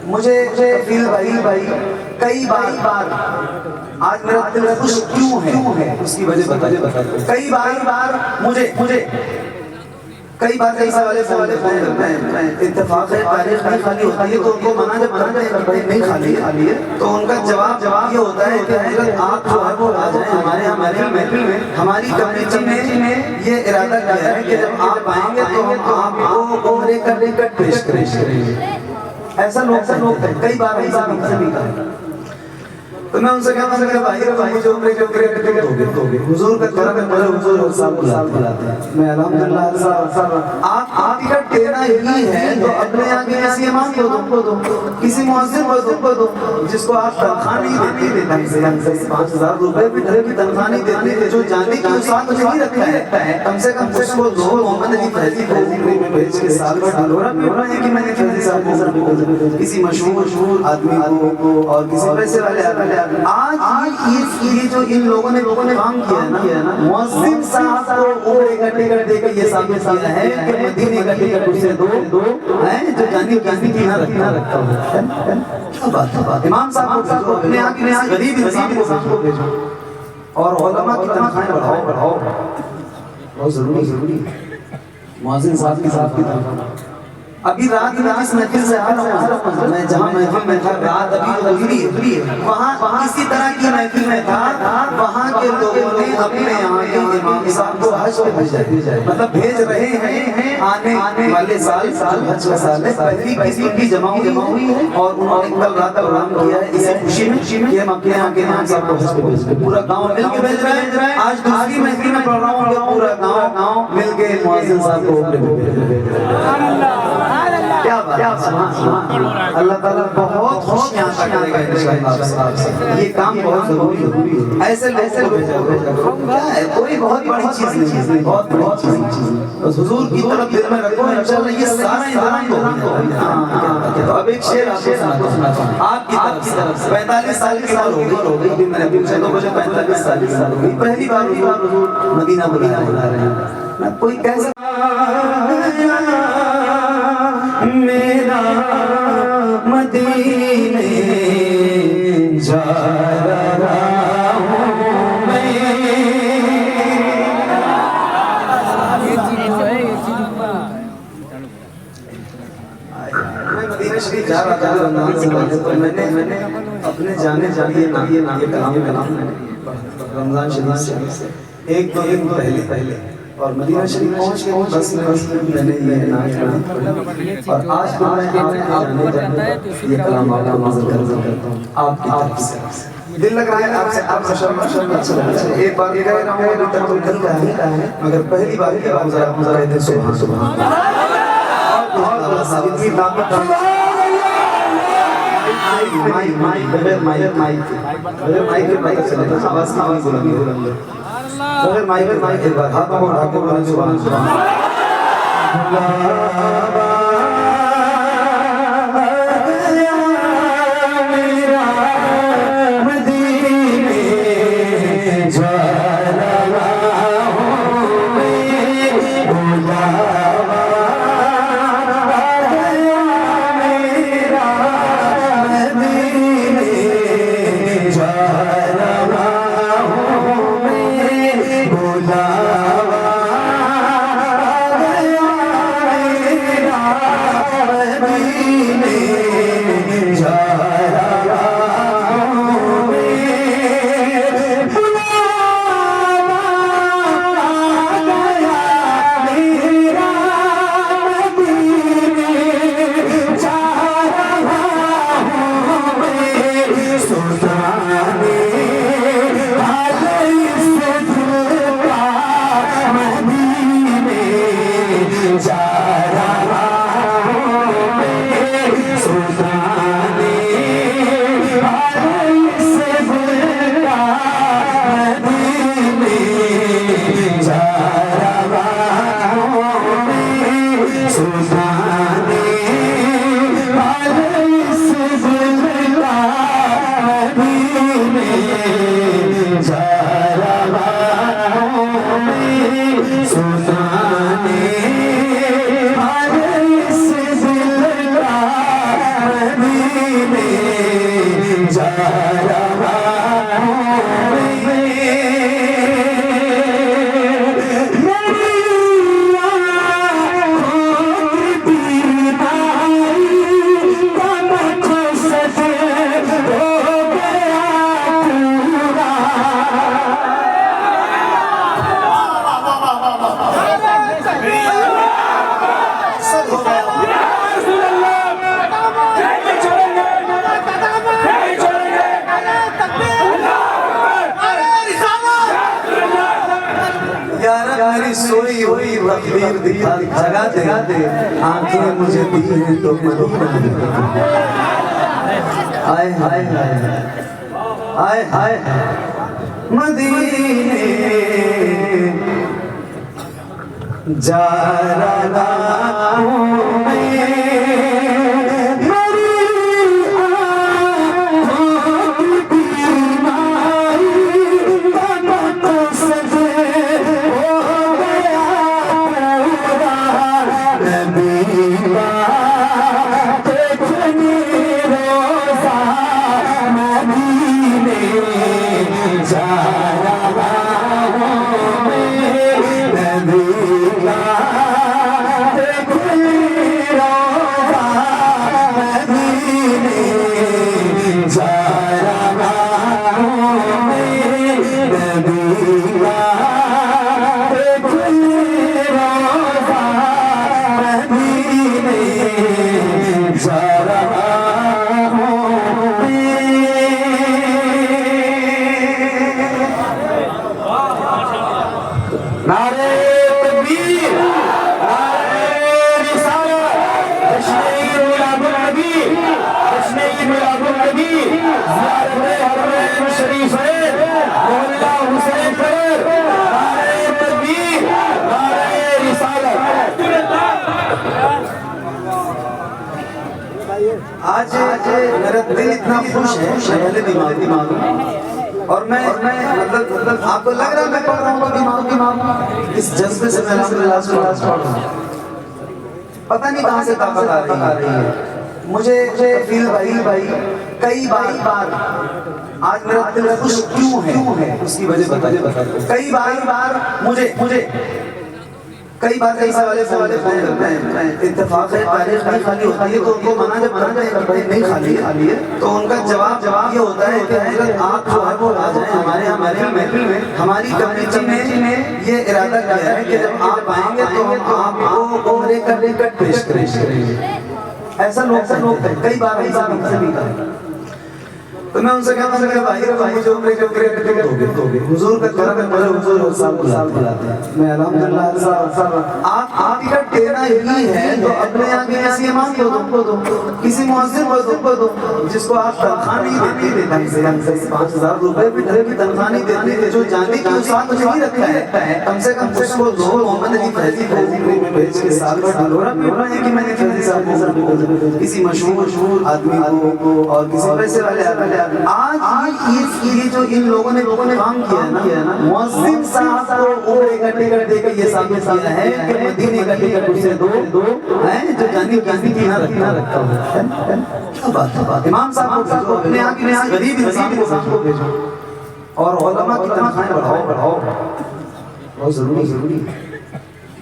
मुझे कफील भाई कई बार आज मेरा दिल खुश क्यों है उसकी वजह बता। कई बार मुझे कई बार कई सवाले फोन करते हैं, इत्तेफाक है तारीख नहीं खाली होती है, तो उनको मना जब करते हैं भाई नहीं खाली है, तो उनका जवाब ये होता है कि हजरत आप जो है वो आ जाए हमारे यहाँ महफिल में। हमारी कमेटी ने ये इरादा किया है कि जब आप आएंगे तो हम आपको उम्रे कर पेश करेंगे। ऐसा लोग कई बार ऐसा भी कहा। तो मैं उनसे कहता हूँ भाई जो उम्रे दोगे हुजूर का करम है, मुझे हुजूर साल बुलाते हैं। मैं अल्हम्दुलिल्लाह आप टिकट देना ही है तो अपने आगे किसी इमाम को दो, किसी मुअज्जिन को दो, जिसको आप तनख्वाह नहीं देते, 5,000 रुपए भी ढले की तनख्वाह नहीं देते, जो जाने की साथ नहीं रखता है, कम से कम उसको दो। मोहम्मद अली फैजी को उम्रे में भेज के साल भर ढलोरा पीटना है कि मैंने फैजी साहब को किसी मशहूर आदमी को और किसी पैसे वाले आज ये जो इन लोगों ने काम किया है ना, मुअज्जिन साहब को उम्रे का टिकट देकर ये साबित किया है कि मदीने का टिकट उसे दो है जो जानी की ना रखता है। क्या बात इमाम साहब को अपने आगे गरीब इंसान को भेजो और उलमा की तनख्वाहें बढ़ाओ। बहुत जरूरी है मुअज्जिन साहब की तनख्वाह। अभी रात में जिस महफिल से आ रहा हूँ मैं, जहाँ महफिल में था रात अभी गुजरी है, वहाँ इसी तरह की महफिल में था, वहाँ के लोगों ने अपने यहाँ के इमाम साहब को हज पे भेजा, मतलब भेज रहे हैं आने वाले साल हज का साल है, पहली किसी की जमा हुई है और उन्होंने कल रात प्रोग्राम किया है इसी खुशी में कि हम अपने यहाँ के इमाम साहब को हज पे भेज रहे हैं। पूरा गाँव मिल के भेज रहे हैं। आज दूसरी महफिल में प्रोग्राम होगा, पूरा गाँव मिल के मुअज्जिन साहब को भेज रहे हैं। क्या अल्लाह ताला बहुत खुशियां अता करेगा इंशाअल्लाह। ये काम बहुत जरूरी है। ऐसे कोई बहुत बड़ी चीज नहीं, बहुत बड़ी चीज बस हुजूर की तरफ दिल में रखो, इंशाअल्लाह ये सारा इंतजाम होगा। तो अब एक शेर आपको सुनाता हूं आपकी तरफ से। 45 साल की साल हो गई मैंने अभी से 2 बजे 45 साल की साल हो गई। पहली बार हुजूर मदीना बुला रहे हैं ना। कोई कैसा मेरा मदीने जा रहा हूँ मैं। मदीना शरीफ जा रहा था तो मैंने अपने जाने कलाम रमजान शरीफ से एक दो दिन पहले और मदीना शरीफ पहुंच के बस में मैंने ये नाच पढ़ी और आज तो मैं ये कलाम आपको नज़र करता हूँ आपकी तरफ से। दिल लग रहा है आपसे शर्म अच्छा लगा। एक बार कह रहा हूँ अभी तक तो दिल का है, मगर पहली बार की बात मुझे कहते सुभान इतनी ताकत माइक चलेगा, आवाज की बुलंदी अगर माइक एक बार हाथों को उठा के बोले सुभान सुभान। जा रहा मेरी सोई हुई तकदीर दिखा जगा दे आंखें मुझे दी हैं तो आए हाय आए हाय मदीने जा रहा हूं आज मेरा दिल इतना खुश है, पहले दिमाग और मैं मतलब आपको लग रहा है मैं पढ़ रहा हूँ तो दिमाग इस जज्बे से मैं अल्हम्दुलिल्लाह पढ़ रहा हूँ। पता नहीं कहाँ से ताकत आ रही है मुझे फील भाई कई बार आज मेरा दिल खुश क्यों है उसकी वजह बता कई बार मुझे कई बार ऐसे वाले फोन करते हैं इत्तेफाक है तारीख नहीं खाली होती है तो उनको मना जब नहीं खाली है तो उनका जवाब ये होता है कि हजरत आप जो है वो आ जाए हमारे महफिल में हमारी कमेटी ने ये इरादा किया है कि जब आप आएंगे तो हम आपको उम्रे करने का पेश करेंगे। ऐसा लोग कई बार ऐसा भी कहा तो मैं उनसे कहता हूं कि भाई जो उम्रे दोगे हुजूर का करम है मुझे हुजूर साल बुलाते हैं मैं अल्हम्दुलिल्लाह आप टिकट देना ही है तो अपने आगे किसी इमाम को दो किसी मुअज्जिन को दो जिसको आप तनख्वाह नहीं देते हमसे 5000 रुपए भी की तनख्वाह नहीं देते जो जाने की उस साथ नहीं रखा है कम से कम उसको दो मोहम्मद अली फैजी में भेज के साल भर डलोरा पीटना है कि मैंने फैजी साहब को किसी मशहूर आदमी को और किसी पैसे वाले आज ये जो इन लोगों ने काम किया है ना मुअज्जिन साहब को उम्रे का टिकट देकर ये साबित किया है कि मदीने का टिकट उसे दो हैं जो जानी की ना रखता है क्या बात है इमाम साहब को अपने आगे गरीब इंसान को भेजो और उलमा की तनख्वाहें बढ़ाओ बहुत जरूरी है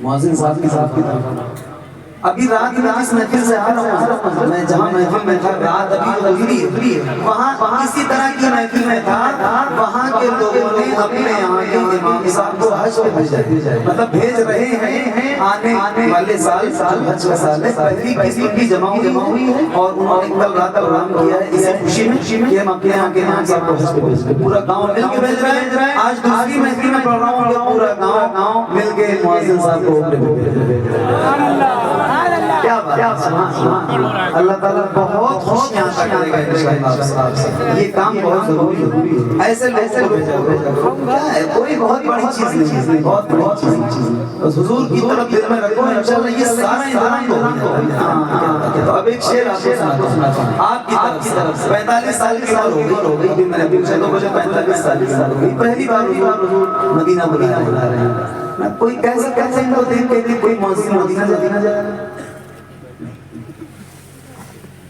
मुअज्जिन साहब की तनख्वाह अभी रात में जिस महफिल से आ रहा हूँ मैं जहाँ महफिल में था रात अभी गुजरी वहाँ इसी तरह की महफिल में था वहाँ के लोगों ने अपने यहाँ के इमाम साहब को हज पे मतलब भेज रहे हैं आने वाले साल हज का साल है पहली किसी की जमा हुई है और उन्होंने कल रात प्रोग्राम किया है इसी खुशी में कि हम अपने यहाँ के इमाम साहब को हज पे भेज पूरा गाँव मिल के भेज रहे हैं आज दूसरी महफिल में प्रोग्राम होगा पूरा गाँव मिल के मुअज्जिन साहब को क्या बात अल्लाह ताला बहुत खुशियां अता करेगा इंशाअल्लाह ये काम बहुत जरूरी है ऐसे क्या है कोई बहुत बड़ी चीज नहीं बहुत बड़ी चीज बस हुजूर की तरफ दिल में रखो इंशाअल्लाह ये सारा इंतजाम तो अब एक शेर आपको सुनाता हूं आपकी तरफ से 45 साल की उम्र हो गई कि मैंने पूछा तो मुझे 45 साल की हो गई पहली बार हुजूर मदीना बुला रहे हैं ना कोई कैसे इनको देख के कोई मुअज्जिन मदीना जा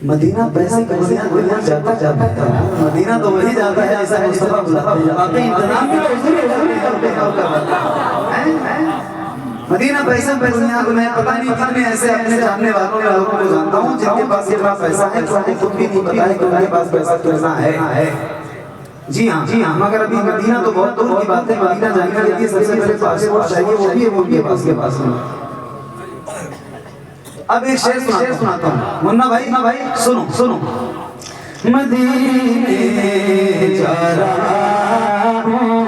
मदीना पैसे का दुनिया जाता जाता है। मदीना तो वही जाता है ऐसा मुस्तफा बुलाते हैं। बाकी इंतजाम भी करते हैं। मदीना पैसा पे दुनिया को मैं पता नहीं कितने ऐसे अपने जानने वालों में लोगों को जानता हूँ जिनके पास इतना पैसा है जो खुद भी नहीं पता है कि उनके पास पैसा कितना है। जी हाँ मगर अभी मदीना तो बहुत दूर की बात है। मदीना जाने के लिए सबसे पहले पासपोर्ट चाहिए, वो भी के पास में। अब एक शेर सुनाता हूँ मुन्ना भाई सुनो। मदीने जा रहा हूँ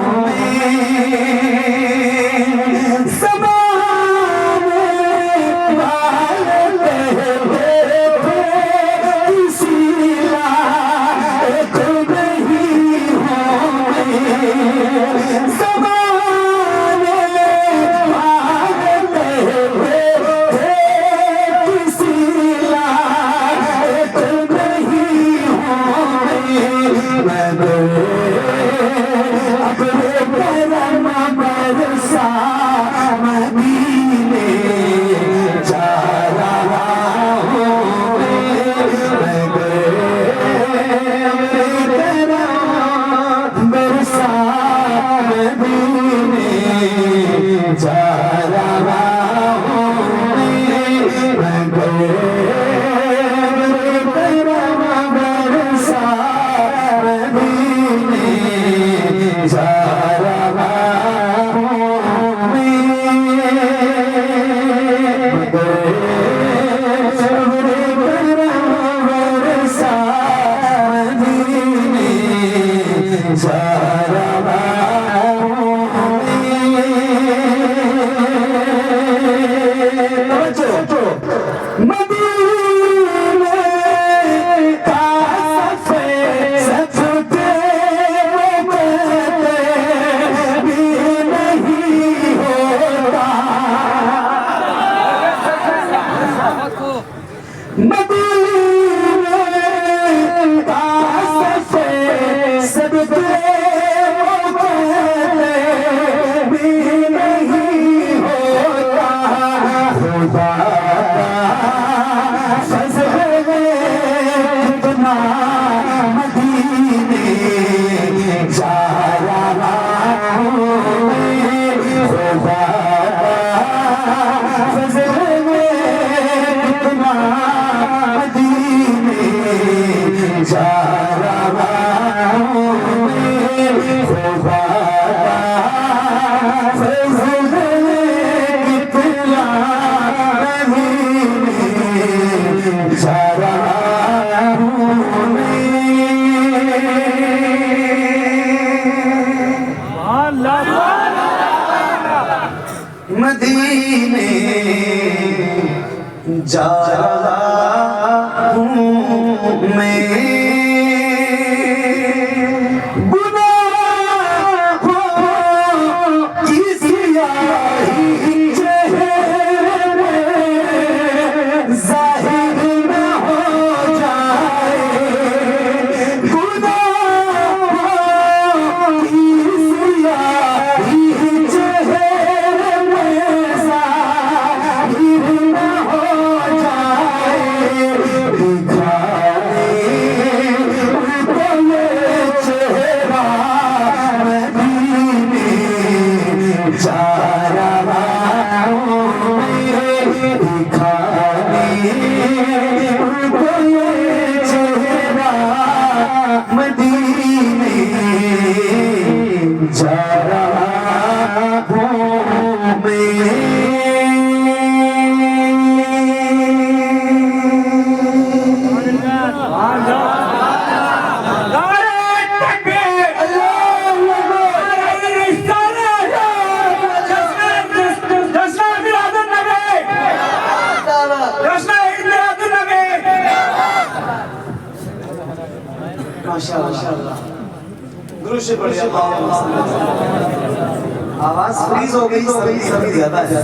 मदीने जा रहा हूँ मैं माशाअल्लाह गुरु से बढ़िया आवाज फ्रीज हो गई, सभी ज्यादा है।